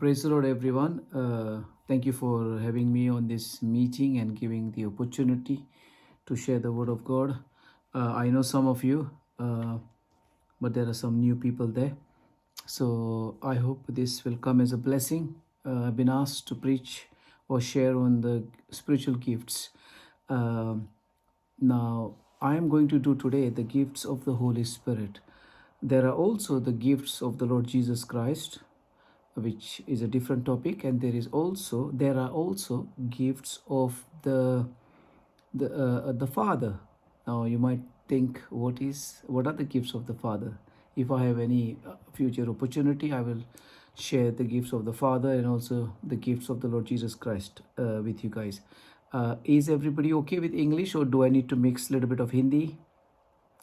Praise the Lord, everyone. Thank you for having me on this meeting and giving the opportunity to share the Word of God. I know some of you, but there are some new people there. So I hope this will come as a blessing. I've been asked to preach or share on the spiritual gifts. Um Now, I am going to do today the gifts of the Holy Spirit. There are also the gifts of the Lord Jesus Christ, which is a different topic, and there are also gifts of the Father. Now you might think, what are the gifts of the Father? If I have any future opportunity, I will share the gifts of the Father and also the gifts of the Lord Jesus Christ with you guys. Is everybody okay with English, or do I need to mix a little bit of Hindi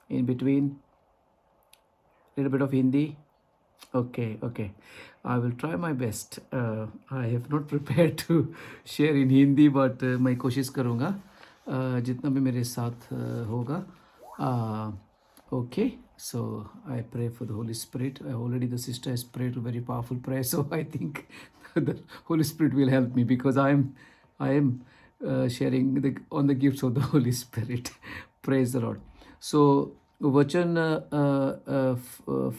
in between? Little bit of Hindi. Okay, okay. I will try my best. I have not prepared to share in Hindi, but मैं कोशिश करूँगा जितना भी मेरे साथ होगा. Okay, so I pray for the Holy Spirit. Already the sister has prayed a very powerful prayer, so I think the Holy Spirit will help me because I am sharing on the gifts of the Holy Spirit. Praise the Lord. So Vachan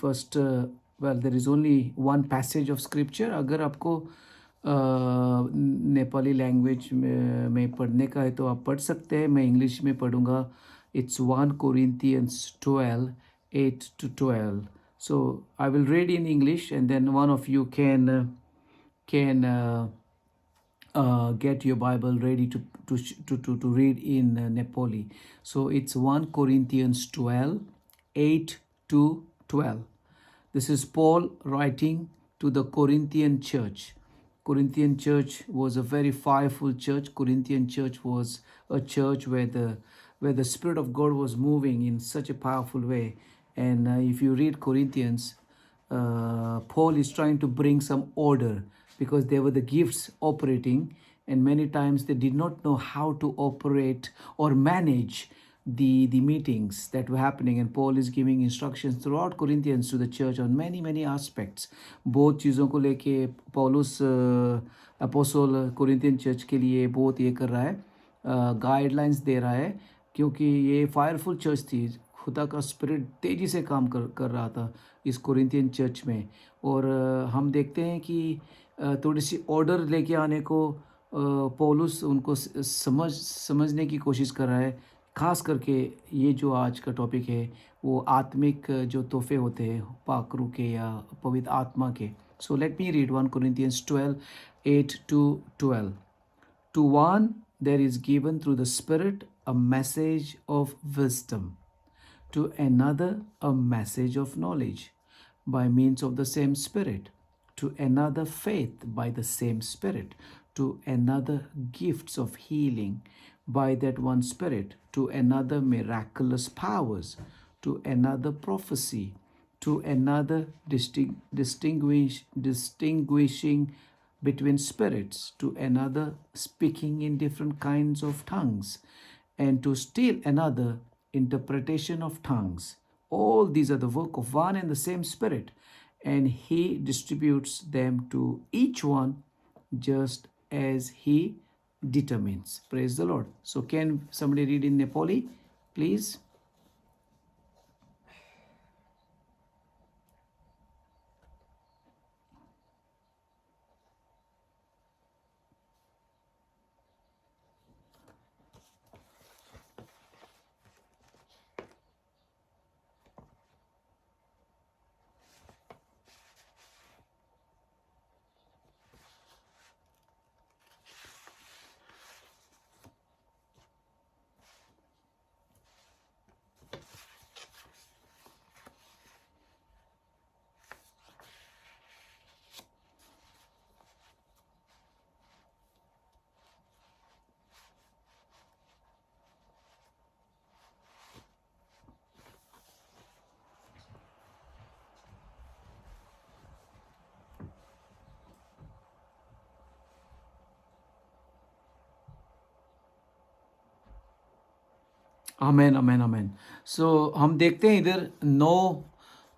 first, well, there is only one passage of scripture. अगर आपको Nepali language में पढ़ने का है तो आप पढ़ सकते हैं. मैं इंग्लिश में पढ़ूंगा. It's 1 Corinthians 12, 8 to 12. So I will read in English, and then one of you can get your Bible ready to read in Nepali. So it's 1 Corinthians 12, 8 to 12. This is Paul writing to the Corinthian church. Corinthian church was a very fireful church. Corinthian church was a church where the Spirit of God was moving in such a powerful way. And if you read Corinthians, Paul is trying to bring some order because there were the gifts operating, and many times they did not know how to operate or manage the meetings that were happening. And Paul is giving instructions throughout Corinthians to the church on many aspects. बहुत चीज़ों को लेके पौलुस apostle Corinthian church के लिए बहुत ये कर रहा है, गाइडलाइंस दे रहा है, क्योंकि ये फायरफुल चर्च थी. खुदा का स्पिरिट तेज़ी से काम कर रहा था इस कोरिंथियन चर्च में. और हम देखते हैं कि थोड़ी सी ऑर्डर लेके आने को पौलुस उनको समझने की कोशिश कर रहा है. खास करके ये जो आज का टॉपिक है वो आत्मिक जो तोहफे होते हैं पाकरू के या पवित्र आत्मा के. So let me read 1 Corinthians 12, 8 to 12. To one there is given through the Spirit a message of wisdom, to another a message of knowledge by means of the same Spirit, to another faith by the same Spirit, to another gifts of healing by that one Spirit, to another miraculous powers, to another prophecy, to another distinguishing between spirits, to another speaking in different kinds of tongues, and to still another interpretation of tongues. All these are the work of one and the same Spirit, and He distributes them to each one just as He determines. Praise the Lord. So, can somebody read in Nepali, please? आमेन, आमेन, आमेन. सो हम देखते हैं इधर 9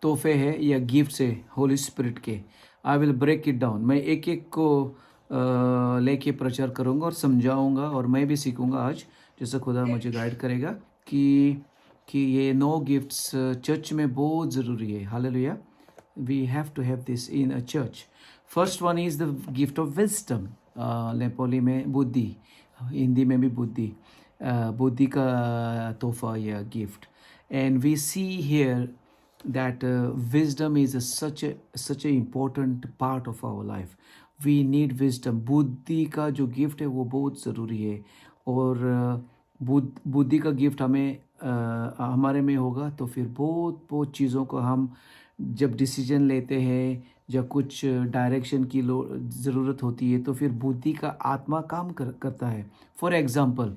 तोहफे हैं या gifts है holy spirit के. I will break it down. मैं एक एक को लेके प्रचार करूँगा और समझाऊँगा, और मैं भी सीखूँगा आज, जैसे खुदा मुझे गाइड करेगा कि ये 9 गिफ्ट्स चर्च में बहुत ज़रूरी है। Hallelujah. We have to have this in a church. First one is the gift of wisdom, Nepali में बुद्धि, हिंदी में भी बुद्धि, बुद्धि का तोहफा या gift. And we see here that wisdom is such a important part of our life. We need wisdom. बुद्धि का जो गिफ्ट है वो बहुत ज़रूरी है, और बुद्धि का गिफ्ट हमें हमारे में होगा तो फिर बहुत बहुत चीज़ों को हम जब डिसीजन लेते हैं, जब कुछ डायरेक्शन की ज़रूरत होती है, तो फिर बुद्धि का आत्मा काम करता है। फॉर एग्ज़ाम्पल,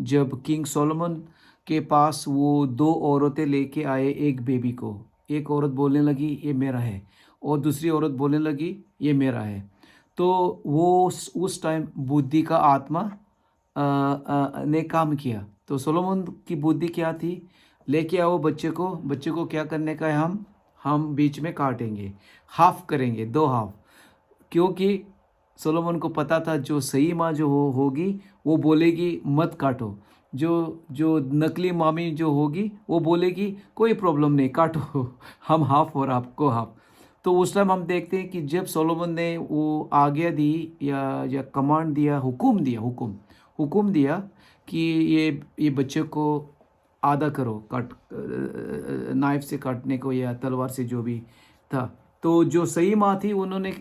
जब किंग सोलोमन के पास वो 2 औरतें लेके आए एक बेबी को, एक औरत बोलने लगी ये मेरा है, और दूसरी औरत बोलने लगी ये मेरा है। तो वो उस टाइम बुद्धि का आत्मा ने काम किया। तो सोलोमन की बुद्धि क्या थी? लेके आओ बच्चे को क्या करने का है? हम बीच में काटेंगे, हाफ करेंगे, 2 हाफ। क्योंकि सोलोमन को पता था जो सही माँ जो होगी वो बोलेगी मत काटो, जो जो नकली मामी जो होगी वो बोलेगी कोई प्रॉब्लम नहीं, काटो हम हाफ और आपको हाफ। तो उस टाइम हम देखते हैं कि जब सोलोमन ने वो आज्ञा दी या कमांड दिया, हुक्म दिया कि ये बच्चे को आधा करो, काट नाइफ से काटने को या तलवार से, जो भी था। तो जो सही माँ थी उन्होंने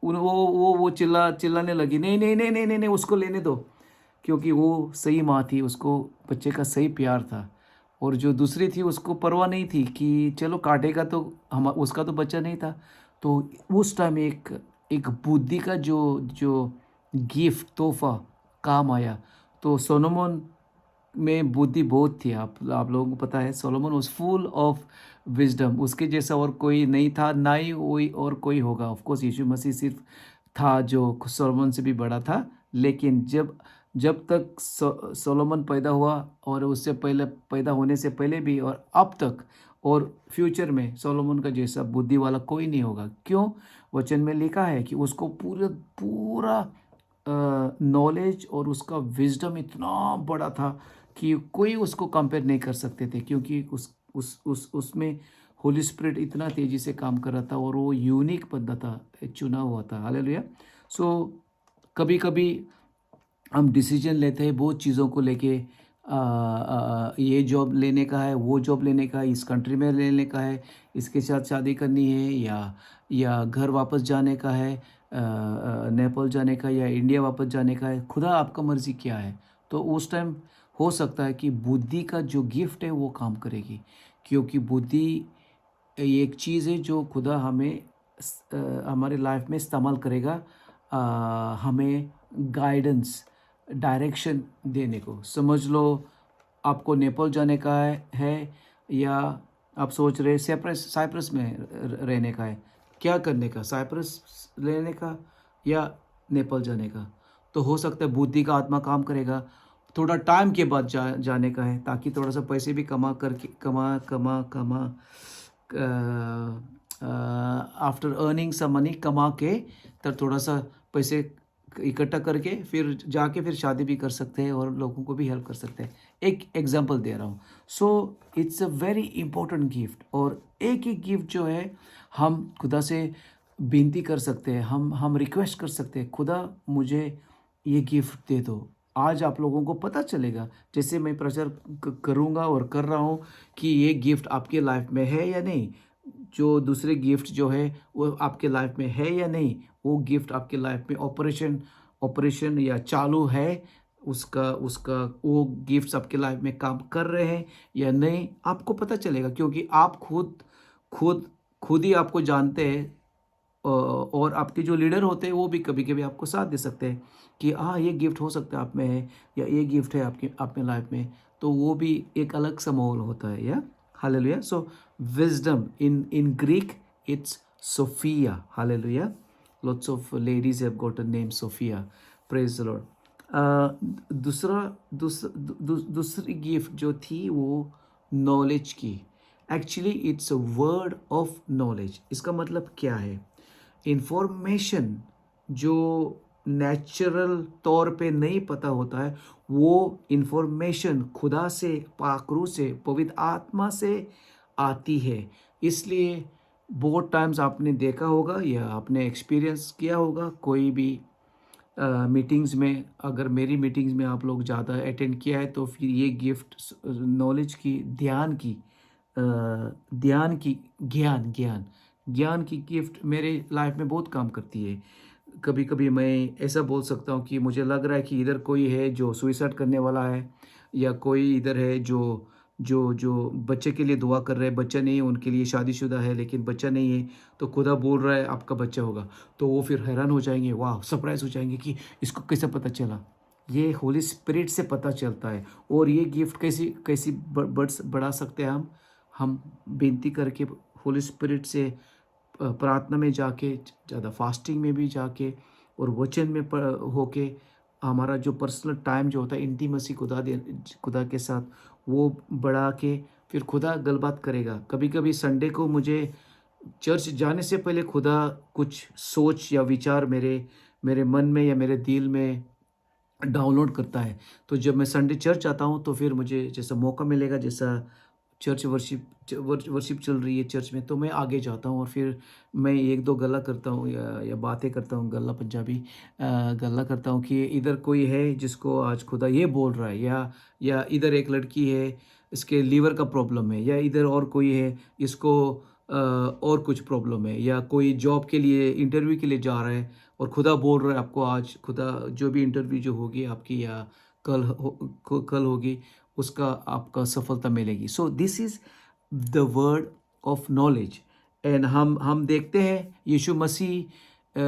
वो चिल्लाने लगी, नहीं नहीं नहीं नहीं नहीं नहीं, उसको लेने दो, क्योंकि वो सही माँ थी, उसको बच्चे का सही प्यार था। और जो दूसरी थी उसको परवाह नहीं थी कि चलो काटेगा तो हम, उसका तो बच्चा नहीं था। तो उस टाइम एक एक बुद्धि का जो जो गिफ्ट तोहफा काम आया। तो सोलोमन में बुद्धि बहुत थी। आप लोगों को पता है Solomon was full of wisdom. उसके जैसा और कोई नहीं था, ना ही कोई और कोई होगा। ऑफ कोर्स यीशु मसीह सिर्फ था जो सोलोमन से भी बड़ा था। लेकिन जब जब तक सोलोमन पैदा हुआ, और उससे पहले पैदा होने से पहले भी, और अब तक, और फ्यूचर में सोलोमन का जैसा बुद्धि वाला कोई नहीं होगा। क्यों? वचन में लिखा है कि उसको पूरा पूरा नॉलेज और उसका विजडम इतना बड़ा था कि कोई उसको कंपेयर नहीं कर सकते थे, क्योंकि उसमें होली स्पिरिट इतना तेज़ी से काम कर रहा था, और वो यूनिक बंदा था, चुना हुआ था। हालेलुया। सो कभी कभी हम डिसीजन लेते हैं बहुत चीज़ों को लेके, ये जॉब लेने का है, वो जॉब लेने का है, इस कंट्री में लेने का है, इसके साथ शादी करनी है, या घर वापस जाने का है, नेपाल जाने का, या इंडिया वापस जाने का है। खुदा आपका मर्ज़ी क्या है? तो उस टाइम हो सकता है कि बुद्धि का जो गिफ्ट है वो काम करेगी, क्योंकि बुद्धि एक चीज़ है जो खुदा हमें हमारे लाइफ में इस्तेमाल करेगा, हमें गाइडेंस, डायरेक्शन देने को। समझ लो आपको नेपाल जाने का है, या आप सोच रहे साइप्रस में रहने का है, क्या करने का, साइप्रस लेने का या नेपाल जाने का। तो हो सकता है बुद्धि का आत्मा काम करेगा, थोड़ा टाइम के बाद जाने का है, ताकि थोड़ा सा पैसे भी कमा करके कमा आफ्टर अर्निंग सम मनी, कमा के तब थोड़ा सा पैसे इकट्ठा करके फिर जाके फिर शादी भी कर सकते हैं, और लोगों को भी हेल्प कर सकते हैं। एक एग्जांपल दे रहा हूँ। सो it's a very important gift, और एक एक गिफ्ट जो है हम खुदा से विनती कर सकते हैं, हम रिक्वेस्ट कर सकते हैं, खुदा मुझे ये गिफ्ट दे दो। आज आप लोगों को पता चलेगा, जैसे मैं प्रचार करूँगा और कर रहा हूँ, कि ये गिफ्ट आपके लाइफ में है या नहीं, जो दूसरे गिफ्ट जो है वो आपके लाइफ में है या नहीं, वो गिफ्ट आपके लाइफ में ऑपरेशन ऑपरेशन या चालू है, उसका उसका वो गिफ्ट्स आपके लाइफ में काम कर रहे हैं या नहीं, आपको पता चलेगा, क्योंकि आप खुद खुद ही आपको जानते हैं। और आपके जो लीडर होते हैं वो भी कभी कभी आपको साथ दे सकते हैं कि हाँ ये गिफ्ट हो सकता है आप में है, या ये गिफ्ट है आपके अपने लाइफ में। तो वो भी एक अलग सा माहौल होता है। या hallelujah. So wisdom in Greek it's Sophia. Hallelujah. lots of ladies have got a name Sophia. Praise the Lord. दूसरी गिफ्ट जो थी वो नॉलेज की। Actually it's a word of knowledge. इसका मतलब क्या है? इंफॉर्मेशन जो नेचुरल तौर पे नहीं पता होता है, वो इंफॉर्मेशन खुदा से, पाकरू से, पवित्र आत्मा से आती है। इसलिए बहुत टाइम्स आपने देखा होगा या आपने एक्सपीरियंस किया होगा, कोई भी मीटिंग्स में, अगर मेरी मीटिंग्स में आप लोग ज़्यादा अटेंड किया है तो फिर ये गिफ्ट नॉलेज की, अ, ध्यान की, ज्ञान ज्ञान ज्ञान की गिफ्ट मेरे लाइफ में बहुत काम करती है। कभी कभी मैं ऐसा बोल सकता हूँ कि मुझे लग रहा है कि इधर कोई है जो सुइसाइड करने वाला है, या कोई इधर है जो जो जो बच्चे के लिए दुआ कर रहे हैं, बच्चा नहीं है, उनके लिए शादीशुदा है लेकिन बच्चा नहीं है, तो खुदा बोल रहा है आपका बच्चा होगा। तो वो फिर हैरान हो जाएंगे, वाह, सरप्राइज हो जाएंगे कि इसको कैसे पता चला। ये होली स्पिरिट से पता चलता है। और ये गिफ्ट कैसी कैसी बढ़ा सकते हैं हम विनती करके, होली स्पिरिट से प्रार्थना में जाके, ज़्यादा फास्टिंग में भी जाके, और वचन में होके, हमारा जो पर्सनल टाइम जो होता है इंटीमेसी खुदा के साथ, वो बढ़ा के फिर खुदा गलबात करेगा। कभी कभी संडे को मुझे चर्च जाने से पहले खुदा कुछ सोच या विचार मेरे मेरे मन में या मेरे दिल में डाउनलोड करता है। तो जब मैं संडे चर्च आता हूँ तो फिर मुझे जैसा मौका मिलेगा, जैसा चर्च वर्शिप चल रही है चर्च में, तो मैं आगे जाता हूँ और फिर मैं एक दो गल्ला करता हूँ या बातें करता हूँ, गल्ला पंजाबी गल्ला करता हूँ कि इधर कोई है जिसको आज खुदा ये बोल रहा है, या इधर एक लड़की है, इसके लीवर का प्रॉब्लम है, या इधर और कोई है, इसको और कुछ प्रॉब्लम है, या कोई जॉब के लिए इंटरव्यू के लिए जा रहा है और खुदा बोल रहा है आपको आज, खुदा जो भी इंटरव्यू जो होगी आपकी, या कल होगी, उसका आपका सफलता मिलेगी। सो this is the word of knowledge. And हम देखते हैं यीशु मसीह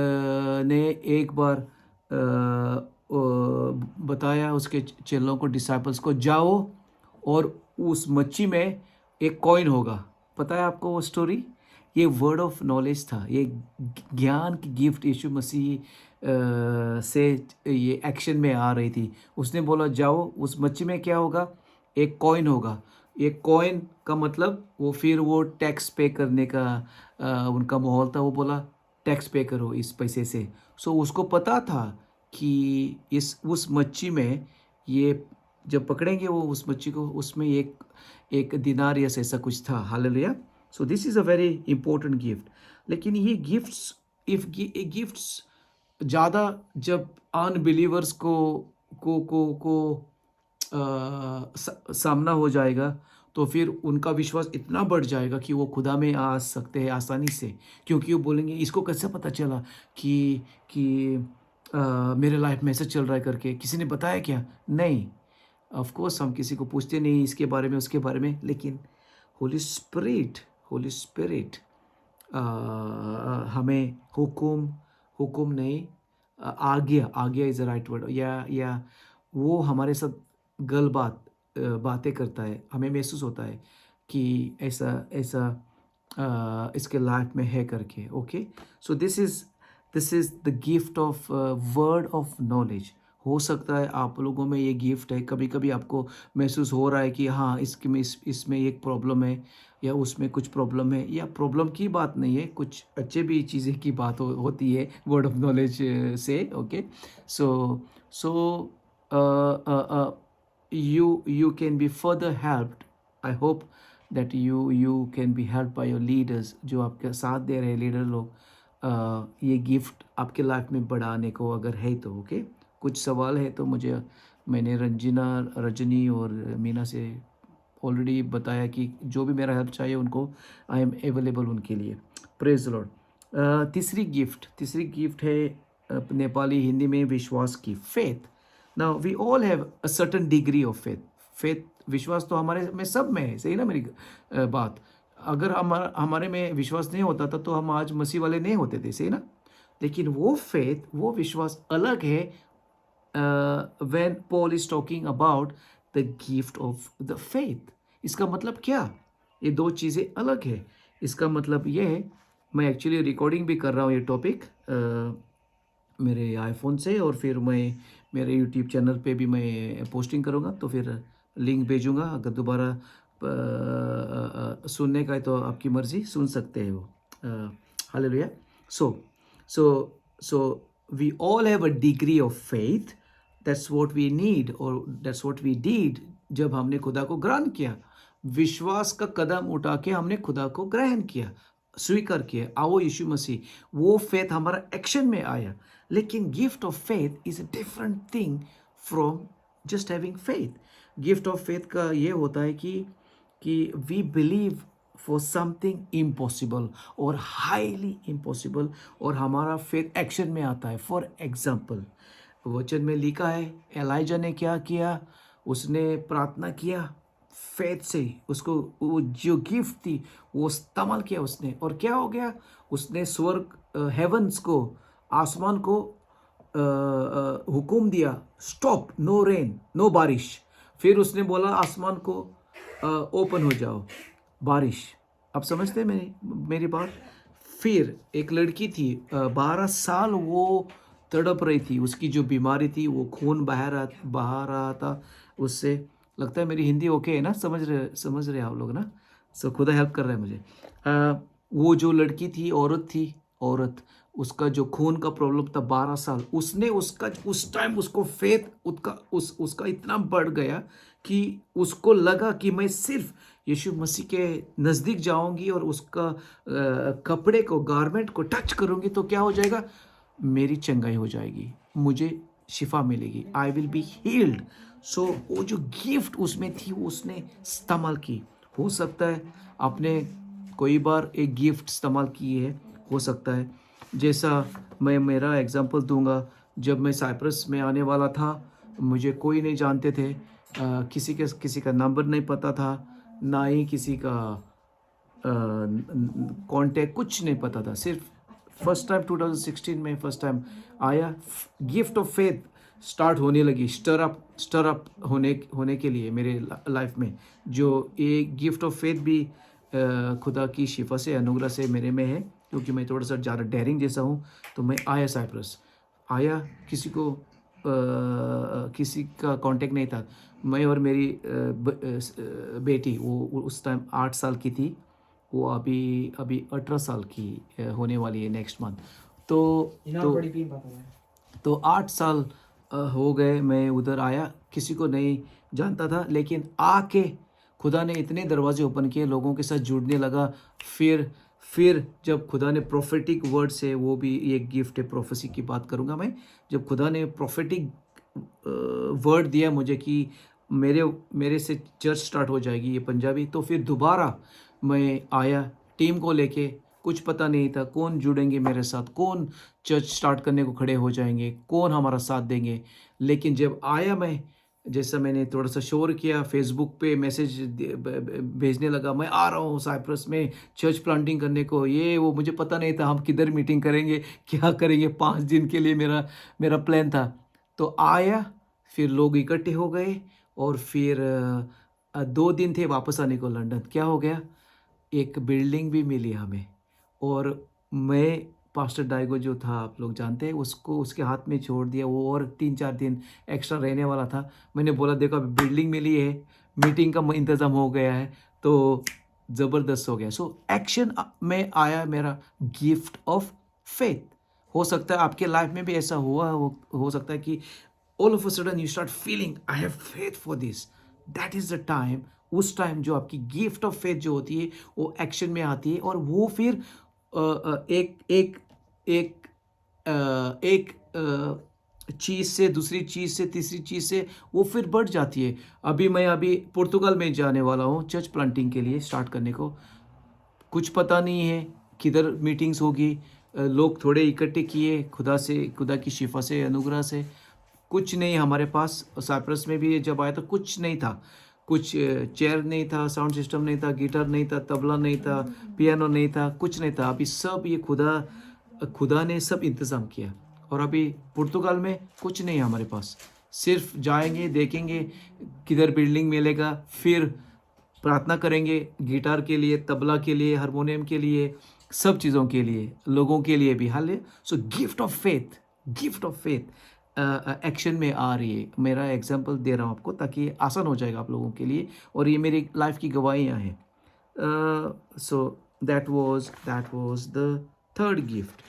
ने एक बार बताया उसके चेलों को, डिसाइपल्स को, जाओ और उस मच्छी में एक कॉइन होगा। पता है आपको वो स्टोरी? ये वर्ड ऑफ नॉलेज था, ये ज्ञान की गिफ्ट यीशु मसीह से ये एक्शन में आ रही थी। उसने बोला जाओ, उस मच्छी में क्या होगा, एक कॉइन होगा। एक कॉइन का मतलब वो, फिर वो टैक्स पे करने का उनका माहौल था। वो बोला टैक्स पे करो इस पैसे से। सो उसको पता था कि इस उस मच्छी में, ये जब पकड़ेंगे वो उस मच्छी को, उसमें एक एक दिनार या ऐसा कुछ था। Hallelujah. So this is a very important gift. लेकिन ये गिफ्ट्स, इफ गिफ्ट्स ज़्यादा जब अनबिलीवर्स को सामना हो जाएगा, तो फिर उनका विश्वास इतना बढ़ जाएगा कि वो खुदा में आ सकते हैं आसानी से। क्योंकि वो बोलेंगे इसको कैसे पता चला कि मेरे लाइफ में ऐसा चल रहा है करके, किसी ने बताया क्या? नहीं, ऑफ कोर्स हम किसी को पूछते नहीं इसके बारे में उसके बारे में, लेकिन होली स्पिरिट होली स्पिरिट हमें हुक्म नहीं, आज्ञा, आज्ञा इज़ द राइट वर्ड, या वो हमारे साथ बातें करता है। हमें महसूस होता है कि ऐसा ऐसा इसके लाइफ में है करके। Okay, so this is the gift of word of knowledge. हो सकता है आप लोगों में ये गिफ्ट है, कभी कभी आपको महसूस हो रहा है कि हाँ, इसमें एक प्रॉब्लम है, या उसमें कुछ प्रॉब्लम है, या प्रॉब्लम की बात नहीं है, कुछ अच्छे भी चीज़ें की बात होती है वर्ड ऑफ नॉलेज से। Okay, so so you can be further helped. I hope that you can be helped by your leaders, जो आपके साथ दे रहे लीडर लोग, ये गिफ्ट आपके लाइफ में बढ़ाने को अगर है तो। ओके, कुछ सवाल है तो मुझे, मैंने रजनी और मीना से ऑलरेडी बताया कि जो भी मेरा हेल्प चाहिए उनको, आई एम अवेलेबल उनके लिए। Praise the Lord. तीसरी गिफ्ट है नेपाली हिंदी में विश्वास की, faith. Now we all have a certain degree of faith. Faith, विश्वास तो हमारे में सब में है, सही ना मेरी बात? अगर हमारे में विश्वास नहीं होता था तो हम आज मसीह वाले नहीं होते थे, सही ना? लेकिन वो फेथ, वो विश्वास अलग है। When Paul is talking about the gift of the faith, इसका मतलब क्या? ये दो चीज़ें अलग है। इसका मतलब ये है, मैं एक्चुअली रिकॉर्डिंग भी कर रहा हूँ ये टॉपिक मेरे आईफोन से, और फिर मैं मेरे यूट्यूब चैनल पे भी मैं पोस्टिंग करूँगा, तो फिर लिंक भेजूँगा। अगर दोबारा सुनने का है तो आपकी मर्ज़ी, सुन सकते हैं वो। Hallelujah. So So we all have a degree of faith. That's what we need, or that's what we did. जब हमने खुदा को ग्रहण किया, विश्वास का कदम उठा के हमने खुदा को ग्रहण किया, स्वीकार किया, आओ यीशु मसीह, वो फेथ हमारा एक्शन में आया. लेकिन gift of faith is a different thing from just having faith. Gift of faith का ये होता है कि we believe for something impossible और हाईली इम्पॉसिबल, और हमारा फेथ एक्शन में आता है. फॉर एग्जाम्पल, वचन में लिखा है एलाइजा ने क्या किया, उसने प्रार्थना किया फेथ से, उसको वो जो गिफ्ट थी वो इस्तेमाल किया उसने, और क्या हो गया, उसने स्वर्ग हेवंस को, आसमान को हुक्म दिया, स्टॉप, नो रेन, नो बारिश. फिर उसने बोला आसमान को ओपन हो जाओ, बारिश. आप समझते हैं मेरी बात. फिर एक लड़की थी, 12 साल वो तड़प रही थी, उसकी जो बीमारी थी, वो खून बहा रहा था उससे. लगता है मेरी हिंदी ओके है ना, समझ रहे आप लोग ना. सो खुदा हेल्प कर रहा है मुझे. वो जो लड़की थी, औरत, उसका जो खून का प्रॉब्लम था 12 साल, उसने उस टाइम उसको फेथ उसका इतना बढ़ गया कि उसको लगा कि मैं सिर्फ यीशु मसीह के नज़दीक जाऊंगी और उसका कपड़े को, गारमेंट को टच करूंगी तो क्या हो जाएगा, मेरी चंगाई हो जाएगी, मुझे शिफा मिलेगी, आई विल बी हील्ड. सो वो जो गिफ्ट उसमें थी वो उसने इस्तेमाल की. हो सकता है आपने कोई बार एक गिफ्ट इस्तेमाल की है, हो सकता है. जैसा मैं मेरा एग्जांपल दूंगा, जब मैं साइप्रस में आने वाला था, मुझे कोई नहीं जानते थे, किसी का नंबर नहीं पता था, ना ही किसी का कांटेक्ट, कुछ नहीं पता था. सिर्फ फर्स्ट टाइम 2016 में फर्स्ट टाइम आया, गिफ्ट ऑफ फेथ स्टार्ट होने लगी, स्टर अप होने के लिए मेरे लाइफ में. जो ये गिफ्ट ऑफ फेथ भी खुदा की शिफा से, अनुग्रह से मेरे में है, क्योंकि मैं थोड़ा सा ज़्यादा डेयरिंग जैसा हूँ. तो मैं आया साइप्रस, आया, किसी का कांटेक्ट नहीं था. मैं और मेरी बेटी, वो उस टाइम 8 साल की थी, वो अभी 18 साल की होने वाली है नेक्स्ट मंथ. तो 8 साल हो गए मैं उधर आया, किसी को नहीं जानता था, लेकिन आके खुदा ने इतने दरवाजे ओपन किए, लोगों के साथ जुड़ने लगा. फिर जब खुदा ने प्रोफेटिक वर्ड से, वो भी एक गिफ्ट है, प्रोफेसी की बात करूँगा मैं. जब खुदा ने प्रोफेटिक वर्ड दिया मुझे कि मेरे से चर्च स्टार्ट हो जाएगी, ये पंजाबी, तो फिर दोबारा मैं आया टीम को लेके. कुछ पता नहीं था कौन जुड़ेंगे मेरे साथ, कौन चर्च स्टार्ट करने को खड़े हो जाएंगे, कौन हमारा साथ देंगे. लेकिन जब आया मैं, जैसा मैंने थोड़ा सा शोर किया, फेसबुक पे मैसेज भेजने लगा, मैं आ रहा हूँ साइप्रस में चर्च प्लांटिंग करने को, ये वो, मुझे पता नहीं था हम किधर मीटिंग करेंगे, क्या करेंगे. 5 दिन के लिए मेरा प्लान था. तो आया, फिर लोग इकट्ठे हो गए, और फिर 2 दिन थे वापस आने को लंदन. क्या हो गया, एक बिल्डिंग भी मिली हमें, और मैं पास्टर डाइगो जो था, आप लोग जानते हैं उसको, उसके हाथ में छोड़ दिया. वो और 3-4 दिन एक्स्ट्रा रहने वाला था. मैंने बोला देखो अभी बिल्डिंग मिली है, मीटिंग का इंतज़ाम हो गया है, तो ज़बरदस्त हो गया. सो एक्शन में आया मेरा गिफ्ट ऑफ फेथ. हो सकता है आपके लाइफ में भी ऐसा हुआ हो सकता है कि all of a sudden you start feeling I have faith for this. That is the time, उस टाइम जो आपकी गिफ्ट ऑफ फेथ जो होती है वो एक्शन में आती है, और वो फिर एक चीज़ से, दूसरी चीज़ से, तीसरी चीज़ से वो फिर बढ़ जाती है. मैं पुर्तगाल में जाने वाला हूँ चर्च प्लांटिंग के लिए, स्टार्ट करने को. कुछ पता नहीं है किधर मीटिंग्स होगी. लोग थोड़े इकट्ठे किए, खुदा की शिफा से, अनुग्रह से. कुछ नहीं हमारे पास. साइप्रस में भी जब आया तो कुछ नहीं था, कुछ चेयर नहीं था, साउंड सिस्टम नहीं था, गिटार नहीं था, तबला नहीं था, पियानो नहीं था, कुछ नहीं था. अभी सब ये खुदा ने सब इंतज़ाम किया. और अभी पुर्तगाल में कुछ नहीं है हमारे पास. सिर्फ जाएंगे, देखेंगे किधर बिल्डिंग मिलेगा, फिर प्रार्थना करेंगे गिटार के लिए, तबला के लिए, हारमोनियम के लिए, सब चीज़ों के लिए, लोगों के लिए भी. हाल सो गिफ्ट ऑफ फेथ एक्शन में आ रही है. मेरा एग्जांपल दे रहा हूँ आपको ताकि आसान हो जाएगा आप लोगों के लिए, और ये मेरी लाइफ की गवाहियाँ हैं. So that was the third gift.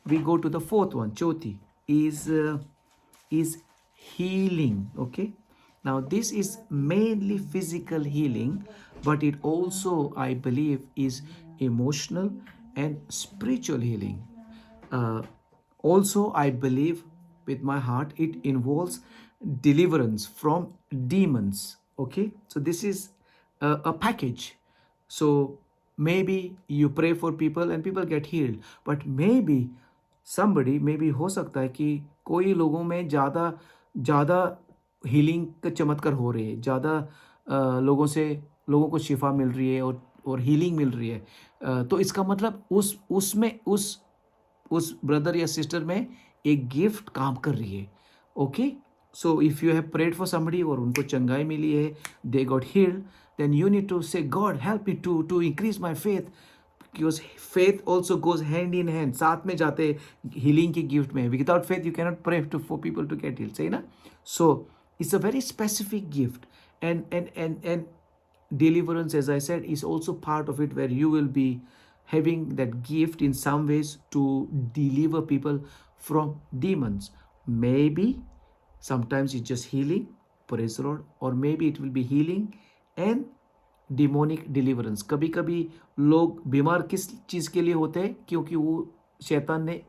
we go to the fourth one, choti, is healing. Okay, now this is mainly physical healing, but it also, I believe, is emotional and spiritual healing. uh, Also, I believe with my heart it involves deliverance from demons. Okay, so this is a package. So maybe you pray for people and people get healed, but maybe somebody, maybe हो सकता है कि कोई लोगों में ज़्यादा ज़्यादा healing का चमत्कार हो रही है, ज़्यादा लोगों को शिफा मिल रही है और हीलिंग मिल रही है। तो इसका मतलब उसमें उस ब्रदर या सिस्टर में एक गिफ्ट काम कर रही है। Okay, so if you have prayed for somebody और उनको चंगाई मिली है, they got healed, then you need to say God help me to increase my faith, because faith also goes hand in hand, साथ में जाते हीलिंग की gift में। Without faith you cannot pray to for people to get healed, सही ना? So it's a very specific gift, and deliverance, as I said, is also part of it, where you will be having that gift in some ways to deliver people from demons. Maybe sometimes it's just healing, praise the Lord, or maybe it will be healing and demonic deliverance. कभी कभी लोग बीमार किस चीज़ के लिए होते हैं? क्योंकि वो शैतान ने,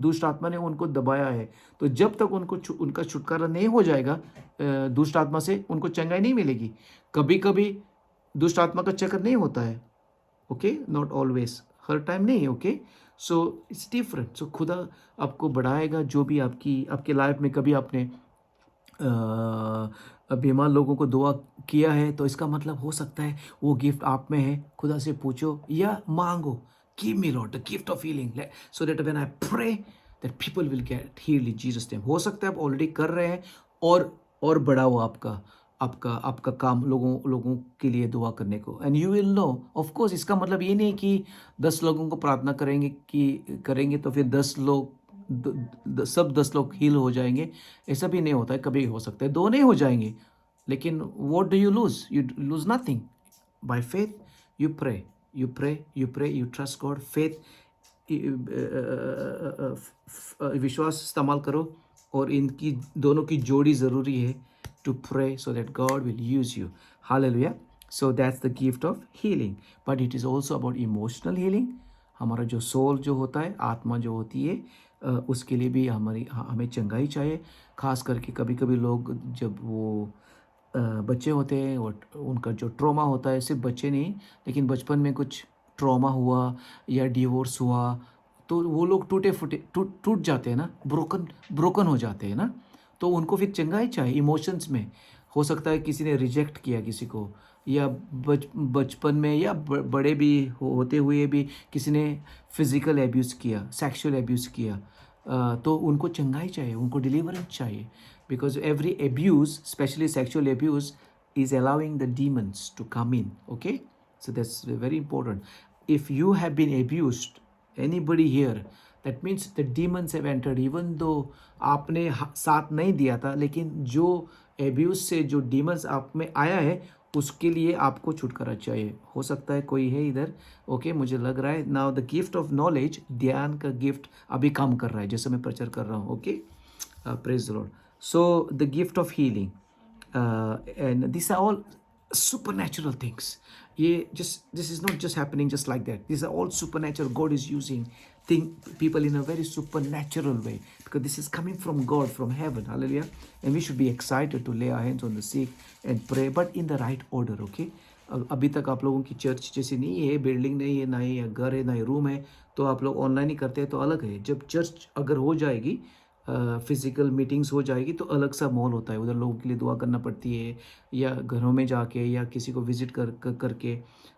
दुष्ट आत्मा ने उनको दबाया है। तो जब तक उनका छुटकारा नहीं हो जाएगा दुष्ट आत्मा से, उनको चंगाई नहीं मिलेगी। कभी कभी दुष्ट आत्मा का चक्कर नहीं होता है। ओके, नॉट ऑलवेज, हर टाइम नहीं। Okay, so it's different. So खुदा आपको बढ़ाएगा। जो भी आपकी लाइफ में कभी आपने बीमार लोगों को दुआ किया है, तो इसका मतलब हो सकता है वो गिफ्ट आप में है। खुदा से पूछो या मांगो, give me Lord the gift of healing, so that when I pray that people will get healed in Jesus name. हो सकता है आप ऑलरेडी कर रहे हैं, और बढ़ाओ आपका काम लोगों के लिए दुआ करने को, and you will know. Of course इसका मतलब ये नहीं कि 10 लोगों को प्रार्थना करेंगे तो फिर 10 लोग सब 10 लोग हील हो जाएंगे, ऐसा भी नहीं होता है। कभी हो सकता है 2 नहीं हो जाएंगे, लेकिन what do you lose? You lose nothing. By faith you pray, you trust God, faith, विश्वास इस्तेमाल करो, और इनकी दोनों की जोड़ी ज़रूरी है to pray so that God will use you. Hallelujah. So that's the gift of healing. But it is also about emotional healing. हमारा जो सोल जो होता है, आत्मा जो होती है, उसके लिए भी हमें चंगाई चाहिए। खास करके कभी कभी लोग जब वो बच्चे होते हैं और उनका जो ट्रॉमा होता है, सिर्फ बच्चे नहीं, लेकिन बचपन में कुछ ट्रॉमा हुआ या डिवोर्स हुआ, तो वो लोग टूट जाते हैं ना, ब्रोकन हो जाते हैं ना। तो उनको फिर चंगाई चाहिए इमोशंस में। हो सकता है किसी ने रिजेक्ट किया किसी को, या बचपन में या बड़े भी होते हुए भी किसी ने फिजिकल एब्यूज़ किया, सेक्सुअल एब्यूज़ किया, तो उनको चंगाई चाहिए, उनको डिलीवरेंस चाहिए। Because every abuse, specially sexual abuse, is allowing the demons to come in. Okay, so that's very important. If you have been abused, anybody here, that means the demons have entered, even though आपने साथ नहीं दिया था, लेकिन जो abuse से जो demons आप में आया है, उसके लिए आपको छुटकारा चाहिए। हो सकता है कोई है इधर। ओके, मुझे लग रहा है। Now the gift of knowledge, ज्ञान का गिफ्ट अभी काम कर रहा है जैसे मैं प्रचार कर रहा हूँ। Okay, praise the Lord. So the gift of healing, and these are all supernatural things. This is not just happening just like that. These are all supernatural. God is using people in a very supernatural way, because this is coming from God, from heaven. Hallelujah. And we should be excited to lay our hands on the sick and pray, but in the right order. Okay, अभी तक आप लोगों की church जैसी नहीं है, building नहीं है, ना ही घर है, ना ही रूम है, तो आप लोग ऑनलाइन ही करते हैं, तो अलग है। जब चर्च अगर हो जाएगी, फिज़िकल मीटिंग्स हो जाएगी, तो अलग सा माहौल होता है। उधर लोगों के लिए दुआ करना पड़ती है, या घरों में जाके या किसी को विजिट करके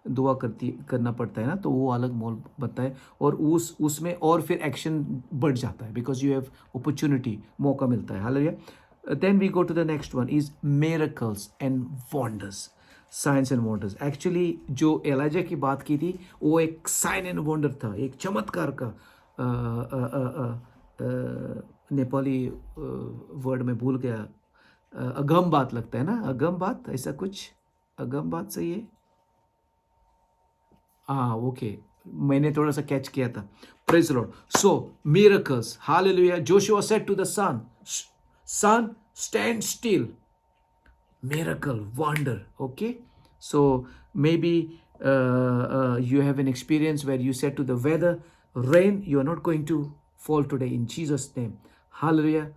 दुआ करना पड़ता है ना, तो वो अलग माहौल बनता है, और उसमें और फिर एक्शन बढ़ जाता है, बिकॉज यू हैव अपॉर्चुनिटी, मौका मिलता है। Hallelujah. Then we go to the next one, is miracles and wonders, science and wonders. Actually जो एलाजा की बात की थी, वो एक साइन एंड वंडर था, एक चमत्कार का। नेपाली वर्ड में भूल गया, अगम बात लगता है ना, अगम बात, ऐसा कुछ, अगम बात सही है। हाँ, ओके, मैंने थोड़ा सा कैच किया था. Praise the Lord. So miracles, hallelujah. Joshua said to the sun, sun, stand still. Miracle, wonder. Okay, so maybe you have an experience where you said to the weather, rain, you are not going to fall today in Jesus name. Hallelujah.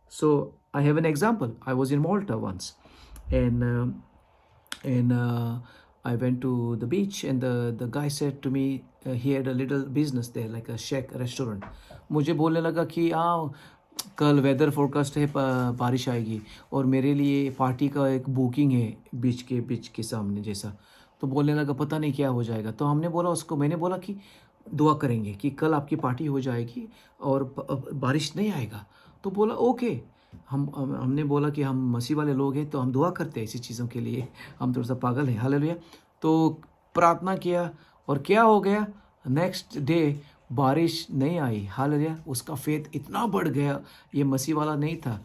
So I have an example. I was in Malta once, and I went to the beach, and the guy said to me, he had a little business there, like a shack restaurant. मुझे बोलने लगा कि हाँ, कल weather forecast है, बारिश आएगी और मेरे लिए पार्टी का एक बुकिंग है बीच के सामने जैसा. तो बोलने लगा पता नहीं क्या हो जाएगा. तो मैंने बोला कि दुआ करेंगे कि कल आपकी पार्टी हो जाएगी और बारिश नहीं आएगा. तो बोला ओके. हमने बोला कि हम मसीह वाले लोग हैं तो हम दुआ करते हैं ऐसी चीज़ों के लिए, हम थोड़ा सा पागल हैं. हालेलुया. तो प्रार्थना किया और क्या हो गया, नेक्स्ट डे बारिश नहीं आई. हालेलुया. उसका फेथ इतना बढ़ गया, ये मसीह वाला नहीं था,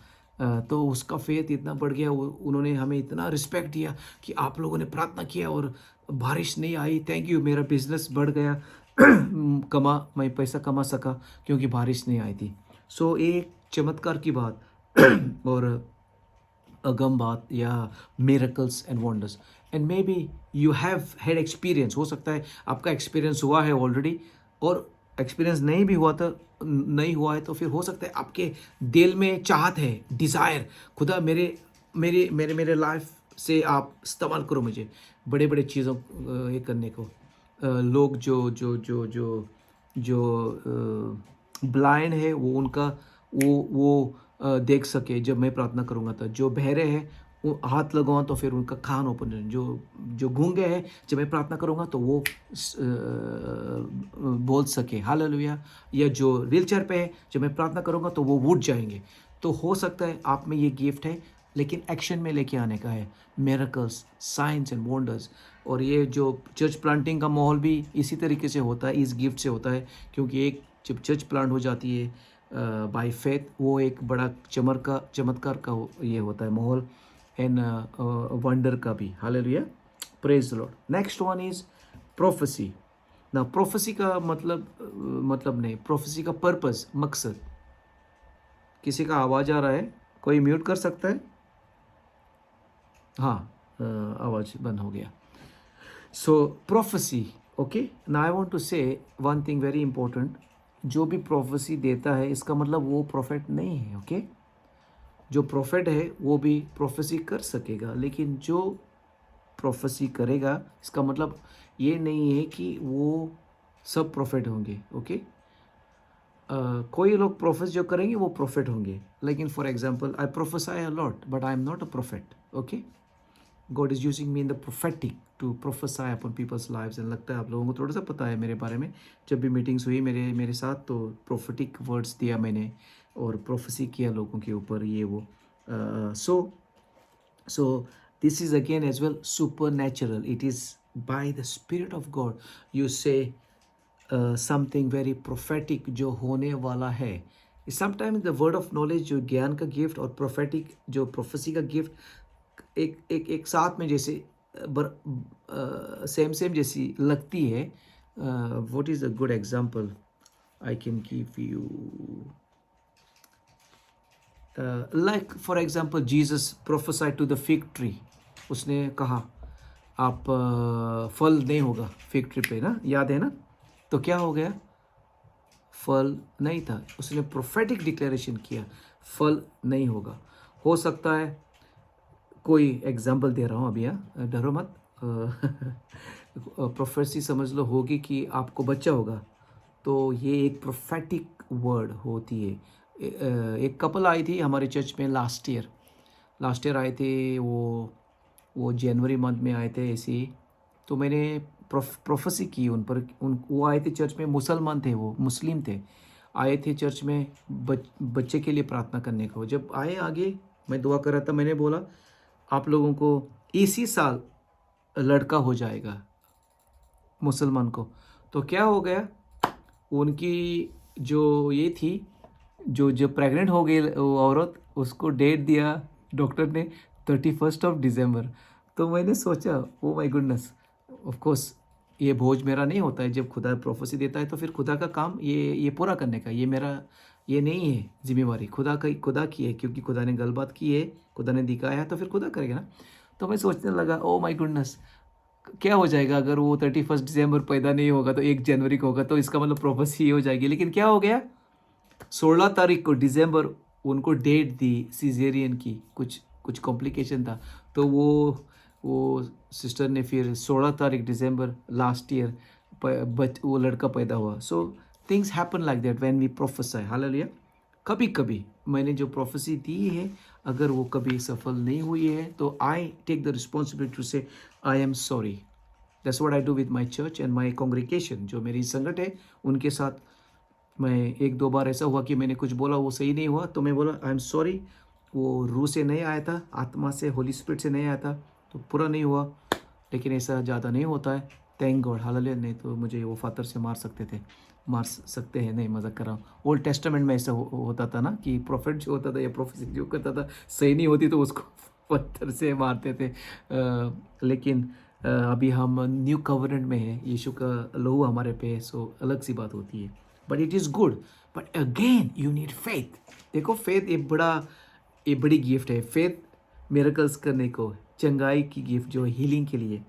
तो उसका फेथ इतना बढ़ गया, उन्होंने हमें इतना रिस्पेक्ट दिया कि आप लोगों ने प्रार्थना किया और बारिश नहीं आई. Thank you. मेरा बिजनेस बढ़ गया, मैं पैसा कमा सका क्योंकि बारिश नहीं आई थी. सो एक चमत्कार की बात और अगम बात या miracles and wonders. And may be you have had experience. हो सकता है आपका एक्सपीरियंस हुआ है ऑलरेडी, और एक्सपीरियंस नहीं हुआ है तो फिर हो सकता है आपके दिल में चाहत है, डिज़ायर, खुदा मेरे लाइफ से आप इस्तेमाल करो मुझे बड़े बड़े चीज़ों ये करने को. लोग जो ब्लाइंड है वो उनका वो देख सके जब मैं प्रार्थना करूँगा. तो जो बहरे हैं वो हाथ लगाऊँ तो फिर उनका कान ओपन हो. जो गूंगे हैं जब मैं प्रार्थना करूँगा तो वो बोल सके. हालेलुया. या जो व्हीलचेयर पे है जब मैं प्रार्थना करूँगा तो वो उठ जाएंगे. तो हो सकता है आप में ये गिफ्ट है, लेकिन एक्शन में लेके आने का है. Miracles, science and wonders. और ये जो चर्च प्लांटिंग का माहौल भी इसी तरीके से होता है, इस गिफ्ट से होता है. क्योंकि एक जब चर्च प्लांट हो जाती है बाय फेथ, वो एक बड़ा चमत्कार का ये होता है माहौल, एंड वंडर का भी. Hallelujah. Praise the Lord. Next one is prophecy. ना प्रोफेसी का मतलब नहीं, प्रोफेसी का पर्पस, मकसद. किसी का आवाज़ आ रहा है, कोई म्यूट कर सकता है? हाँ, आवाज़ बंद हो गया. So prophecy. Okay. Now I want to say one thing very important. जो भी प्रोफेसी देता है इसका मतलब वो प्रोफेट नहीं है. ओके. जो प्रोफेट है वो भी प्रोफेसी कर सकेगा, लेकिन जो प्रोफेसी करेगा इसका मतलब ये नहीं है कि वो सब प्रोफेट होंगे. ओके. कोई लोग प्रोफेस जो करेंगे वो प्रोफेट होंगे, लेकिन for example I prophesy a lot but I am not a prophet. Okay. God is using me in the prophetic to prophesy upon people's lives. And लगता है आप लोगों को थोड़ा सा पता है मेरे बारे में. जब भी मीटिंग्स हुई मेरे साथ तो प्रोफेटिक वर्ड्स दिया मैंने और प्रोफेसी किया लोगों के ऊपर, ये वो. So this is again as well supernatural. It is by the spirit of God. You say something very prophetic जो होने वाला है. Sometimes the word of knowledge जो ज्ञान का गिफ्ट और प्रोफेटिक जो प्रोफेसी का गिफ्ट एक साथ में जैसे सेम जैसी लगती है. What is a good example I can give you? Like for example Jesus prophesied to the fig tree. उसने कहा आप फल नहीं होगा फिग ट्री पे ना, याद है ना? तो क्या हो गया? फल नहीं था. उसने प्रोफेटिक डिक्लेरेशन किया फल नहीं होगा. हो सकता है कोई एग्जाम्पल दे रहा हूँ अभी, डरो मत. प्रोफेसी समझ लो होगी कि आपको बच्चा होगा, तो ये एक प्रोफेटिक वर्ड होती है. एक कपल आई थी हमारे चर्च में लास्ट ईयर आए थे. वो जनवरी मंथ में आए थे ऐसे ही. तो मैंने प्रोफेसी की उन पर. वो आए थे चर्च में, मुसलमान थे, वो मुस्लिम थे, आए थे चर्च में बच्चे के लिए प्रार्थना करने को. जब आए आगे मैं दुआ कर रहा था, मैंने बोला आप लोगों को इसी साल लड़का हो जाएगा मुसलमान को. तो क्या हो गया, उनकी जो ये थी जो प्रेग्नेंट हो गई औरत, उसको डेट दिया डॉक्टर ने 31 दिसंबर. तो मैंने सोचा oh my goodness, of course ये बोझ मेरा नहीं होता है। जब खुदा प्रोफेसी देता है तो फिर खुदा का काम ये पूरा करने का, ये मेरा ये नहीं है जिम्मेवारी, खुदा की है, क्योंकि खुदा ने गलबात की है, खुदा ने दिखाया है तो फिर खुदा करेगा ना। तो मैं सोचने लगा, ओ माय गुडनेस, क्या हो जाएगा अगर वो 31 दिसंबर पैदा नहीं होगा तो 1 जनवरी को होगा, तो इसका मतलब प्रोफेसी ये हो जाएगी। लेकिन क्या हो गया, 16 तारीख को दिसंबर उनको डेट दी सीजेरियन की, कुछ कुछ कॉम्प्लिकेशन था, तो वो सिस्टर ने फिर 16 तारीख दिसंबर लास्ट ईयर वो लड़का पैदा हुआ। So things happen like that when we prophesy, hallelujah. कभी कभी मैंने जो प्रोफेसी दी है, अगर वो कभी सफल नहीं हुई है तो I take the responsibility to say I am sorry. That's what I do with my church and my congregation. जो मेरी संगत है उनके साथ मैं एक दो बार ऐसा हुआ कि मैंने कुछ बोला वो सही नहीं हुआ, तो मैं बोला आई एम सॉरी, वो रूह से नहीं आया था, आत्मा से, होली स्पिरिट से नहीं आया था, तो पूरा नहीं हुआ। लेकिन ऐसा ज़्यादा नहीं होता है, थैंक गॉड, हालेलुया। नहीं तो मुझे वो फादर से मार सकते हैं, नहीं मजाक कर रहा हूँ। ओल्ड टेस्टामेंट में ऐसा होता था ना कि प्रॉफिट जो होता था या प्रोफेसी जो करता था सही नहीं होती तो उसको पत्थर से मारते थे। लेकिन अभी हम न्यू कवर्नेंट में है, यीशु का लहू हमारे पे है, सो अलग सी बात होती है। But it is good, but again you need faith. देखो फेथ एक बड़ी गिफ्ट है। फेथ मिरेकल्स करने को, चंगाई की गिफ्ट जो हीलिंग के लिए,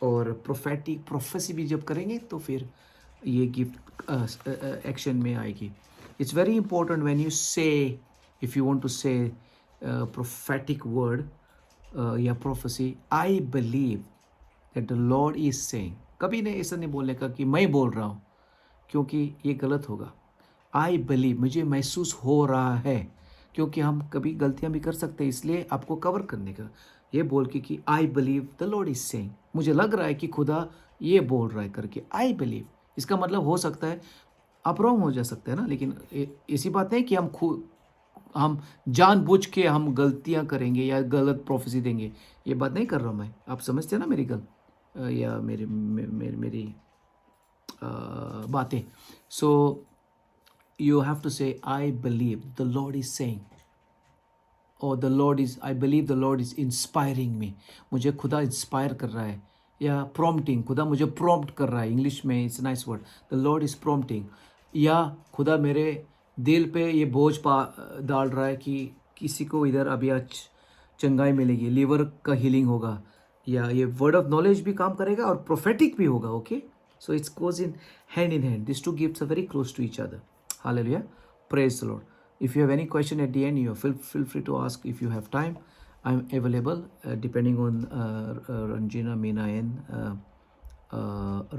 और प्रोफेटिक प्रोफेसी भी जब करेंगे तो फिर ये गिफ्ट एक्शन में आएगी। It's very important when you से, इफ़ यू वांट टू से प्रोफेटिक वर्ड या prophecy, I believe that the Lord is saying. कभी नहीं ऐसा नहीं बोलने का कि मैं बोल रहा हूँ, क्योंकि ये गलत होगा। आई बिलीव, मुझे महसूस हो रहा है, क्योंकि हम कभी गलतियां भी कर सकते हैं, इसलिए आपको कवर करने का ये बोल के कि I believe the Lord is saying, मुझे लग रहा है कि खुदा ये बोल रहा है करके, आई बिलीव। इसका मतलब हो सकता है आप रॉन्ग हो जा सकते हैं ना, लेकिन ऐसी बात नहीं कि हम जानबूझ के हम गलतियां करेंगे या गलत प्रोफेसी देंगे, ये बात नहीं कर रहा हूँ मैं। आप समझते हैं ना मेरी या मेरी बातें। सो you have to say I believe the Lord is saying, or I believe the Lord is inspiring me, मुझे खुदा इंस्पायर कर रहा है, या प्रॉम्प्टिंग, खुदा मुझे प्रॉम्प्ट कर रहा है, इंग्लिश में it's nice word, the Lord is prompting. या खुदा मेरे दिल पे ये बोझ डाल रहा है कि किसी को इधर अभी आज चंगाई मिलेगी, लीवर का हीलिंग होगा, या ये वर्ड ऑफ नॉलेज भी काम करेगा और प्रोफेटिक भी होगा। Okay, so it's goes in hand, this two gifts are very close to each other. Hallelujah. Praise the Lord. If you have any question at the end, you feel free to ask if you have time. I'm available depending on Ranjina, Meena, and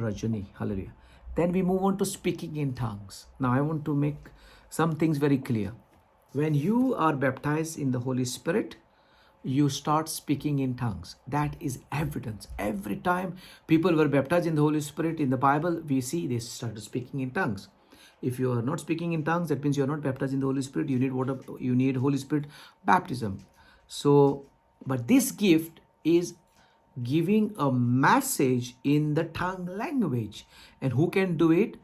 Rajani. Hallelujah. Then we move on to speaking in tongues. Now I want to make some things very clear. When you are baptized in the Holy Spirit, you start speaking in tongues. That is evidence. Every time people were baptized in the Holy Spirit in the Bible, we see they started speaking in tongues. If you are not speaking in tongues, that means you are not baptized in the Holy Spirit. You need Holy Spirit baptism. So, but this gift is giving a message in the tongue language. And who can do it?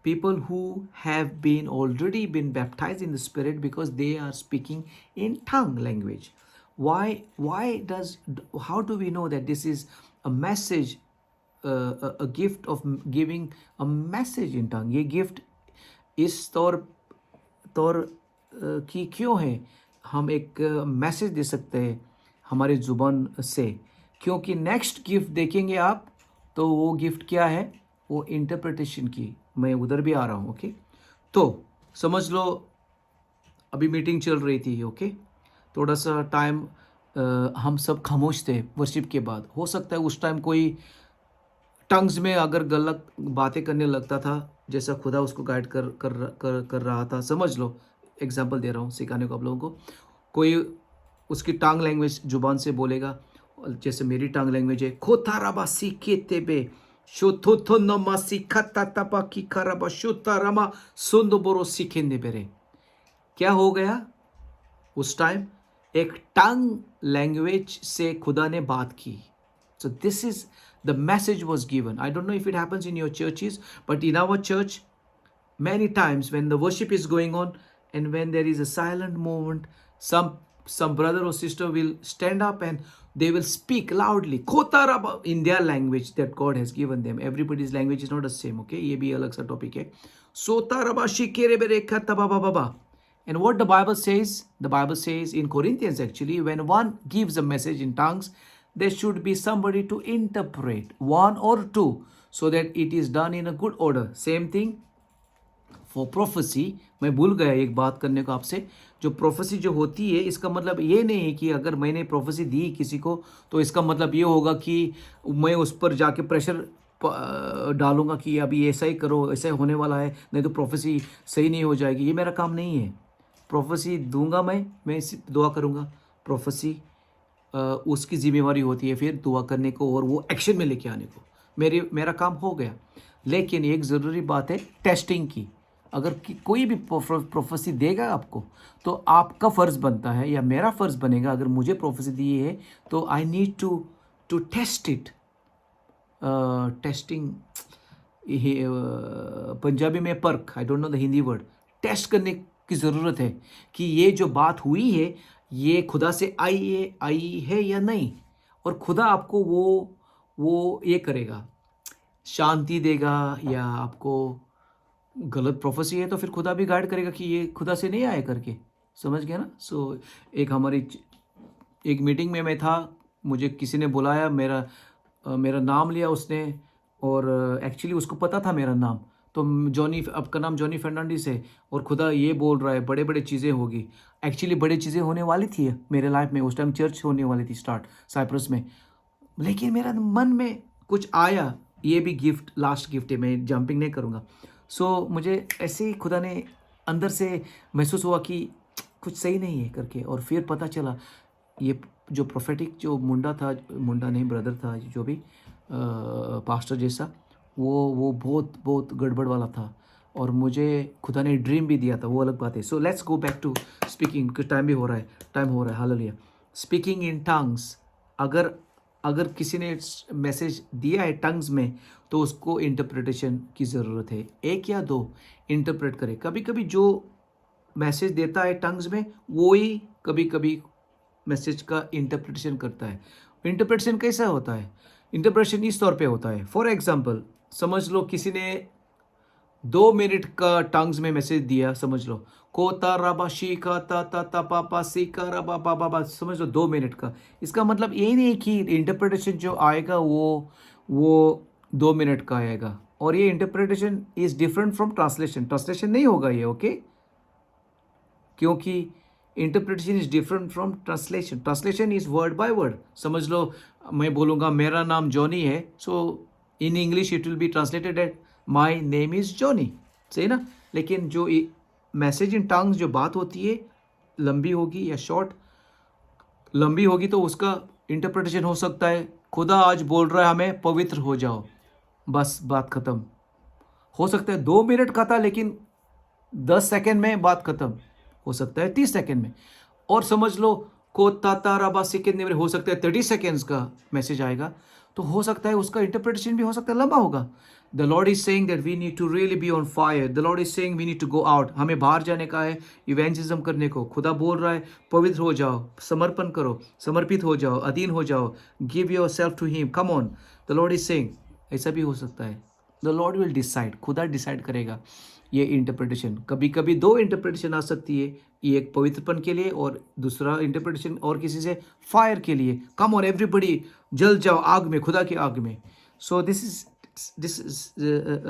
People who have already been baptized in the Spirit, because they are speaking in tongue language. How do we know that this is a message, a gift of giving a message in tongue? ये gift इस तौर की क्यों है, हम एक message दे सकते हैं हमारे ज़ुबान से, क्योंकि नेक्स्ट गिफ्ट देखेंगे आप तो वो गिफ्ट क्या है, वो इंटरप्रिटेशन की। मैं उधर भी आ रहा हूँ। ओके, तो समझ लो अभी मीटिंग चल रही थी। ओके, थोड़ा सा टाइम हम सब खामोश थे वर्शिप के बाद। हो सकता है उस टाइम कोई टंग्स में अगर गलत बातें करने लगता था, जैसा खुदा उसको गाइड कर रहा था। समझ लो, एग्जाम्पल दे रहा हूँ सिखाने को आप लोगों को। कोई उसकी टांग लैंग्वेज जुबान से बोलेगा, जैसे मेरी टांग लैंग्वेज है, खोताराबा सीखे बे शोथो नमा सीखा तापा की खराबा शोतारामा सुंदो बोरो सीखेंदे बेरे। क्या हो गया उस टाइम? एक टंग लैंग्वेज से खुदा ने बात की। So this is the message was given. I don't know if it happens in your churches, but in our church, many times when the worship is going on and when there is a silent moment, some brother or sister will stand up and they will speak loudly khotaraba in their language that God has given them. Everybody's language is not the same, okay? ये भी अलग सा topic है. सोतारबा शिकेरेबेरे खतबाबाबा. And what the Bible says in Corinthians actually, when one gives a message in tongues, there should be somebody to interpret, one or two, so that it is done in a good order. Same thing for prophecy. मैं भूल गया एक बात करने को आपसे. जो prophecy जो होती है, इसका मतलब ये नहीं है कि अगर मैंने प्रोफेसी दी किसी को तो इसका मतलब ये होगा कि मैं उस पर जाके प्रेशर डालूंगा कि अभी ऐसा ही करो, ऐसा होने वाला है, नहीं तो प्रोफेसी सही नहीं हो जाएगी. ये मेरा काम नहीं है. प्रोफेसी दूंगा मैं दुआ करूंगा. प्रोफेसी उसकी जिम्मेवारी होती है फिर दुआ करने को और वो एक्शन में लेके आने को. मेरा काम हो गया. लेकिन एक ज़रूरी बात है टेस्टिंग की. अगर कोई भी प्रोफेसी देगा आपको तो आपका फ़र्ज़ बनता है या मेरा फ़र्ज़ बनेगा, अगर मुझे प्रोफेसी दी है तो I need to test it. Testing Punjabi में पर्क, I don't know the Hindi word. Test करने की ज़रूरत है कि ये जो बात हुई है ये खुदा से आई है या नहीं. और खुदा आपको वो ये करेगा, शांति देगा, या आपको गलत प्रोफेसी है तो फिर खुदा भी गाइड करेगा कि ये खुदा से नहीं आए करके. समझ गया ना. सो एक मीटिंग में मैं था, मुझे किसी ने बुलाया, मेरा नाम लिया उसने, और एक्चुअली उसको पता था मेरा नाम. तो जॉनी, आपका नाम जॉनी फर्नांडिस है और खुदा ये बोल रहा है बड़े चीज़ें होगी. एक्चुअली बड़ी चीज़ें होने वाली थी मेरे लाइफ में. उस टाइम चर्च होने वाली थी स्टार्ट साइप्रस में. लेकिन मेरा मन में कुछ आया, ये भी गिफ्ट, लास्ट गिफ्ट है, मैं जंपिंग नहीं करूँगा. सो मुझे ऐसे ही खुदा ने अंदर से महसूस हुआ कि कुछ सही नहीं है करके. और फिर पता चला ये जो प्रोफेटिक जो मुंडा नहीं ब्रदर था, जो भी पास्टर जैसा, वो बहुत गड़बड़ वाला था. और मुझे खुदा ने ड्रीम भी दिया था, वो अलग बात है. So let's go back to speaking. Time भी हो रहा है. हालेलुया. Speaking in tongues. अगर किसी ने मैसेज दिया है टंग्स में तो उसको इंटरप्रिटेशन की ज़रूरत है. एक या दो इंटरप्रेट करे. कभी कभी जो मैसेज देता है टंग्स में वो ही कभी कभी मैसेज का इंटरप्रिटेशन करता है. इंटरप्रिटेशन कैसा होता है? इंटरप्रिटेशन इस तौर पे होता है. फॉर एग्जांपल समझ लो किसी ने 2 मिनट का टंग्स में मैसेज दिया. समझ लो कोता रबा शी का ता पापा सी का रबा बाबा. समझ लो 2 मिनट का. इसका मतलब ये नहीं कि इंटरप्रिटेशन जो आएगा वो 2 मिनट का आएगा. और ये interpretation is different from translation नहीं होगा ये, ओके? क्योंकि interpretation is different from translation is word by word. समझ लो मैं बोलूँगा मेरा नाम जॉनी है, so in English it will be translated at my name is Johnny. सही ना. लेकिन जो मैसेज इन टंग्स जो बात होती है लंबी होगी या शॉर्ट, लंबी होगी तो उसका इंटरप्रिटेशन हो सकता है खुदा आज बोल रहा है हमें पवित्र हो जाओ, बस बात ख़त्म. हो सकता है 2 मिनट का था लेकिन 10 सेकेंड में बात ख़त्म. हो सकता है 30 सेकेंड में. और समझ लो को तारा सेकेंड में हो सकता है 30 सेकेंड्स का मैसेज आएगा. तो हो सकता है उसका इंटरप्रिटेशन भी हो सकता है लंबा होगा. The Lord is saying that we need to really be on fire. The Lord is saying we need to go out. हमें बाहर जाने का है, इवेंजलिज्म करने को. खुदा बोल रहा है पवित्र हो जाओ, समर्पण करो, समर्पित हो जाओ, अधीन हो जाओ, give yourself to him, come on. The Lord is saying. ऐसा भी हो सकता है. The Lord will decide. खुदा डिसाइड करेगा ये इंटरप्रिटेशन. कभी कभी 2 इंटरप्रिटेशन आ सकती है, एक पवित्रपन के लिए और दूसरा इंटरप्रिटेशन और किसी से फायर के लिए. कम ऑन एवरीबडी, जल जाओ आग में, खुदा की आग में. So this is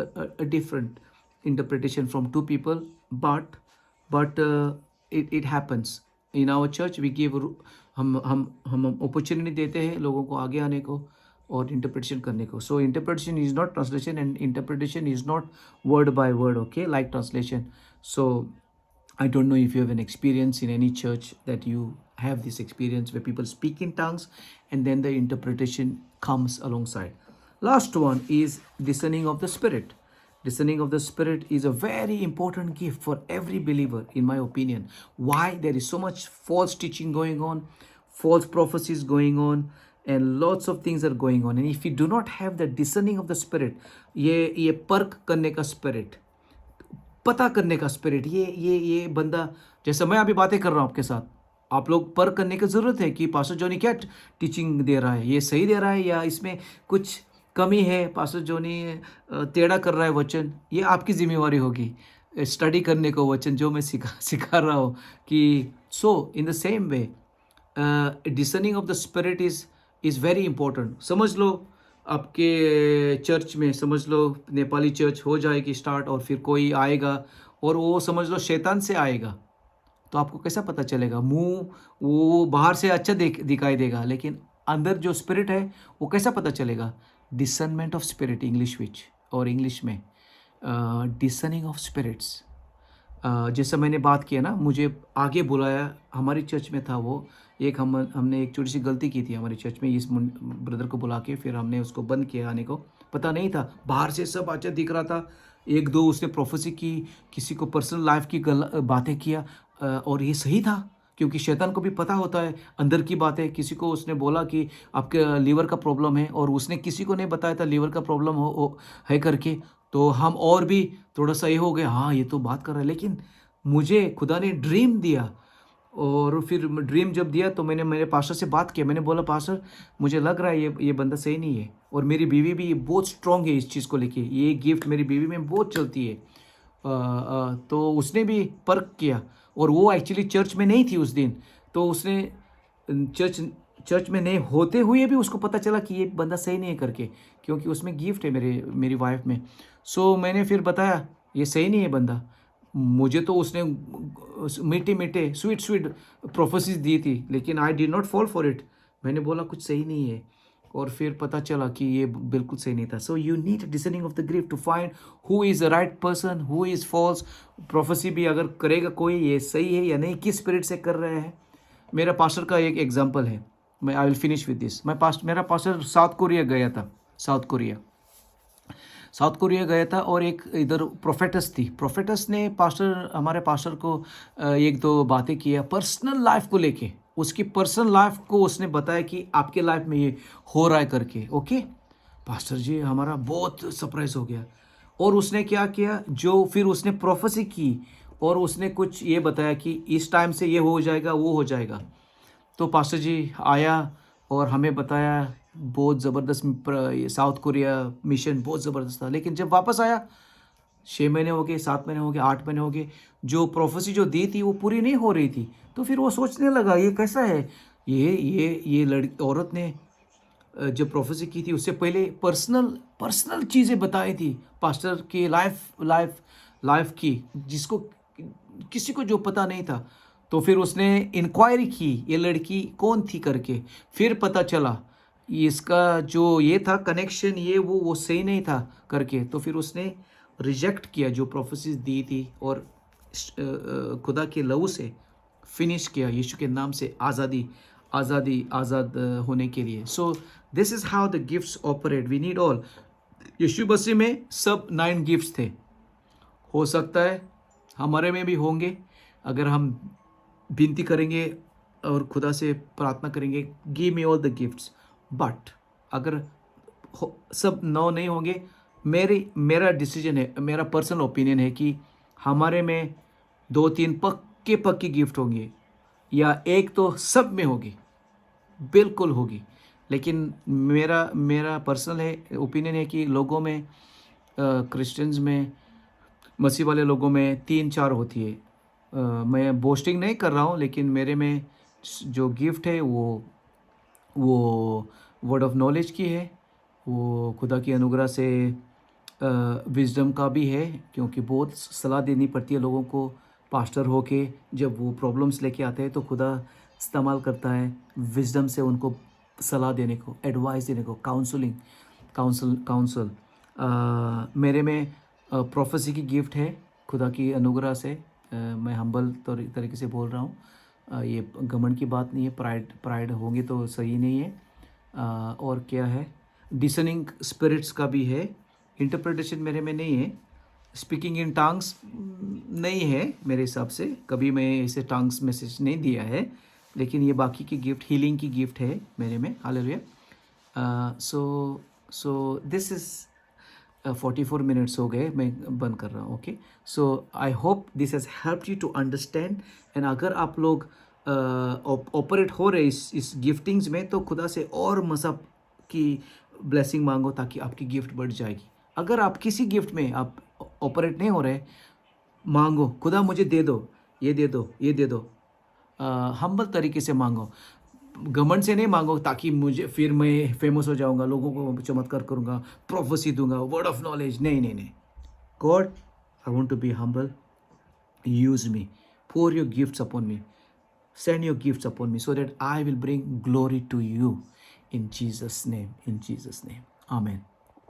a different interpretation from 2 people, but it happens in our church. We give, हम अपॉर्चुनिटी देते हैं लोगों को आगे आने को और इंटरप्रिटेशन करने को. So interpretation is not translation and interpretation is not word by word, okay, like translation. So I don't know if you have an experience in any church that you have this experience where people speak in tongues and then the interpretation comes alongside. Last one is discerning of the spirit. Discerning of the spirit is a very important gift for every believer, in my opinion. Why? There is so much false teaching going on, false prophecies going on, and lots of things are going on. And if you do not have the discerning of the spirit, ये Perk करने का spirit, पता करने का spirit, ये बंदा, जैसे मैं अभी बातें कर रहा हूँ आपके साथ, आप लोग परख करने की ज़रूरत है कि पास्टर जॉनी क्या टीचिंग दे रहा है, ये सही दे रहा है या इसमें कुछ कमी है, पास्टर जॉनी टेढ़ा कर रहा है वचन, ये आपकी ज़िम्मेवारी होगी स्टडी करने को वचन जो मैं सिखा सिखा रहा हूँ कि so in the same way discerning of the spirit is very important. समझ लो आपके चर्च में, समझ लो नेपाली चर्च हो जाएगी स्टार्ट और फिर कोई आएगा और वो समझ लो शैतान से आएगा, तो आपको कैसा पता चलेगा? मुंह वो बाहर से अच्छा दिखाई देगा, लेकिन अंदर जो स्पिरिट है वो कैसा पता चलेगा? डिसर्नमेंट ऑफ स्पिरिट इंग्लिश विच और इंग्लिश में डिसर्निंग ऑफ स्पिरिट्स। जैसा मैंने बात किया ना, मुझे आगे बुलाया, हमारी चर्च में था वो, एक हमने एक छोटी सी गलती की थी हमारी चर्च में, इस ब्रदर को बुला के फिर हमने उसको बंद किया आने को। पता नहीं था, बाहर से सब अच्छा दिख रहा था, एक दो उसने प्रोफेसी की, किसी को पर्सनल लाइफ की बातें किया और ये सही था क्योंकि शैतान को भी पता होता है अंदर की बातें। किसी को उसने बोला कि आपके लीवर का प्रॉब्लम है और उसने किसी को नहीं बताया था लीवर का प्रॉब्लम है करके, तो हम और भी थोड़ा सा ये हो गए, हाँ ये तो बात कर रहा है। लेकिन मुझे खुदा ने ड्रीम दिया और फिर ड्रीम जब दिया तो मैंने मेरे पास्टर से बात किया, मैंने बोला पास्टर मुझे लग रहा है ये बंदा सही नहीं है, और मेरी बीवी भी बहुत स्ट्रांग है इस चीज़ को लेके, ये गिफ्ट मेरी बीवी में बहुत चलती है। तो उसने भी परख किया और वो एक्चुअली चर्च में नहीं थी उस दिन, तो उसने चर्च चर्च में नहीं होते हुए भी उसको पता चला कि ये बंदा सही नहीं है करके, क्योंकि उसमें गिफ्ट है मेरी वाइफ में। सो मैंने फिर बताया ये सही नहीं है बंदा। मुझे तो उसने मीठे मीठे स्वीट स्वीट प्रोफेसीज दी थी, लेकिन I did not fall for it. मैंने बोला कुछ सही नहीं है और फिर पता चला कि ये बिल्कुल सही नहीं था। So you need discerning of the gift to find who is the right person, who is false. Prophecy भी अगर करेगा कोई, ये सही है या नहीं, किस स्पिरिट से कर रहे हैं। मेरा पास्टर का एक एग्जांपल है, मैं I will finish with this. मेरा पास्टर साउथ कोरिया गया था, साउथ कोरिया गया था और एक इधर प्रोफेटस थी। प्रोफेटस ने हमारे पास्टर को एक दो बातें किया पर्सनल लाइफ को लेके, उसकी पर्सनल लाइफ को उसने बताया कि आपके लाइफ में ये हो रहा है करके। ओके, पास्टर जी हमारा बहुत सरप्राइज हो गया। और उसने क्या किया, जो फिर उसने प्रोफेसी की और उसने कुछ ये बताया कि इस टाइम से ये हो जाएगा, वो हो जाएगा। तो पास्टर जी आया और हमें बताया, बहुत ज़बरदस्त साउथ कोरिया मिशन बहुत ज़बरदस्त था। लेकिन जब वापस आया, 6 महीने हो गए, 7 महीने हो गए, 8 महीने हो गए, जो प्रोफेसी जो दी थी वो पूरी नहीं हो रही थी। तो फिर वो सोचने लगा ये कैसा है, ये लड़की औरत ने जब प्रोफेसी की थी उससे पहले पर्सनल चीज़ें बताई थी पास्टर की लाइफ की, जिसको किसी को जो पता नहीं था। तो फिर उसने इंक्वायरी की ये लड़की कौन थी करके, फिर पता चला इसका जो ये था कनेक्शन, ये वो सही नहीं था करके। तो फिर उसने रिजेक्ट किया जो प्रोफेसीज दी थी और खुदा के लहू से फिनिश किया, यीशु के नाम से आज़ाद होने के लिए। So this is how the gifts operate, we need all. यीशु मसीह में सब 9 गिफ्ट्स थे, हो सकता है हमारे में भी होंगे अगर हम विनती करेंगे और खुदा से प्रार्थना करेंगे, give me all the gifts. But अगर सब 9 नहीं होंगे, मेरा डिसीजन है, मेरा पर्सनल ओपिनियन है कि हमारे में 2-3 पक्के गिफ्ट होंगे, या एक तो सब में होगी, बिल्कुल होगी। लेकिन मेरा पर्सनल है ओपिनियन है कि लोगों में, क्रिश्चियंस में, मसीह वाले लोगों में 3-4 होती है। मैं बोस्टिंग नहीं कर रहा हूँ, लेकिन मेरे में जो गिफ्ट है वो वर्ड ऑफ नॉलेज की है, वो खुदा की अनुग्रह से विजडम का भी है, क्योंकि बहुत सलाह देनी पड़ती है लोगों को पास्टर होके। जब वो प्रॉब्लम्स लेके आते हैं तो खुदा इस्तेमाल करता है विजडम से उनको सलाह देने को, एडवाइस देने को, काउंसल। मेरे में प्रोफेसी की गिफ्ट है खुदा की अनुग्रह से। मैं हम्बल तरीके से बोल रहा हूँ, ये घमंड की बात नहीं है, प्राइड होंगी तो सही नहीं है। और क्या है, डिसनिंग स्पिरिट्स का भी है। इंटरप्रिटेशन मेरे में नहीं है, स्पीकिंग इन टंग्स नहीं है मेरे हिसाब से, कभी मैं इसे टंग्स मैसेज नहीं दिया है। लेकिन ये बाकी की गिफ्ट, हीलिंग की गिफ्ट है मेरे में, hallelujah. So this is 44 minutes हो गए, मैं बंद कर रहा हूँ। Okay, so I hope this has help you to understand. And अगर आप लोग ऑपरेट हो रहे इस गिफ्टिंग्स में, तो खुदा से और मज़हब की ब्लेसिंग मांगो ताकि आपकी गिफ्ट बढ़ जाएगी। अगर आप किसी गिफ्ट में आप ऑपरेट नहीं हो रहे, मांगो, खुदा मुझे दे दो, ये दे दो, ये दे दो। हम्बल तरीके से मांगो, घमंड से नहीं मांगो ताकि मुझे फिर मैं फेमस हो जाऊंगा, लोगों को चमत्कार करूंगा, प्रोफेसी दूंगा, वर्ड ऑफ नॉलेज। नहीं नहीं नहीं, God, I want to be humble, use me, pour your gifts upon me, send your gifts upon me so that I will bring glory to you, in Jesus name, in Jesus name, amen.